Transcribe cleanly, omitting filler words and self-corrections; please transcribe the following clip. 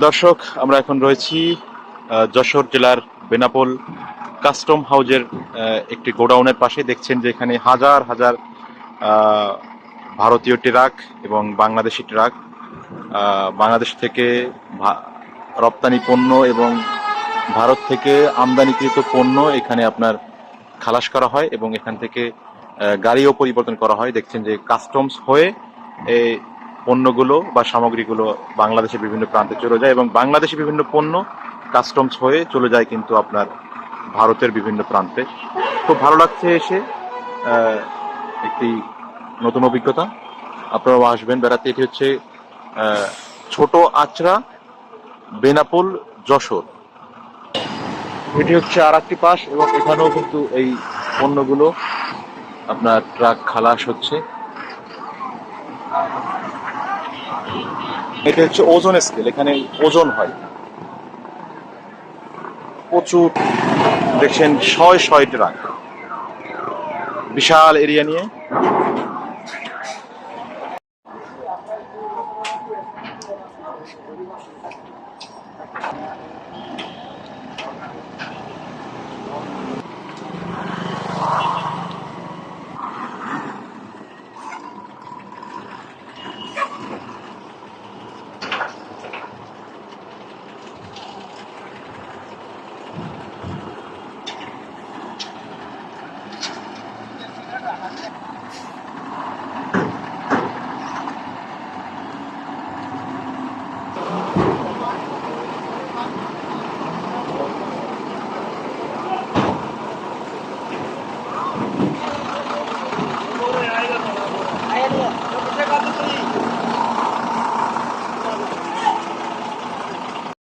দর্শক, আমরা এখন রয়েছি যশোর জেলার বেনাপোল কাস্টম হাউজের একটি গোডাউনের পাশে। দেখছেন যে এখানে হাজার হাজার আহ, ভারতীয় ট্রাক এবং বাংলাদেশি ট্রাক, বাংলাদেশ থেকে রপ্তানি পণ্য এবং ভারত থেকে আমদানিকৃত পণ্য এখানে আপনার খালাস করা হয় এবং এখান থেকে গাড়িও পরিবর্তন করা হয়। দেখছেন যে কাস্টমস হয়ে এই পণ্যগুলো বা সামগ্রীগুলো বাংলাদেশের বিভিন্ন প্রান্তে চলে যায় এবং বাংলাদেশের বিভিন্ন পণ্য কাস্টমস হয়ে চলে যায় কিন্তু আপনার ভারতের বিভিন্ন প্রান্তে। খুব ভালো লাগছে এসে, আহ, একটি নতুন অভিজ্ঞতা। আপনারাও আসবেন বেড়াতে। এটি হচ্ছে ছোট আচরা, বেনাপোল, যশোর। এটি হচ্ছে আর একটি পাশ এবং এখানেও কিন্তু এই পণ্যগুলো আপনার ট্রাক খালাস হচ্ছে। এটা হচ্ছে ওজন স্কেল, এখানে ওজন হয় প্রচুর। দেখছেন শয় শয় ট্রাক, বিশাল এরিয়া নিয়ে।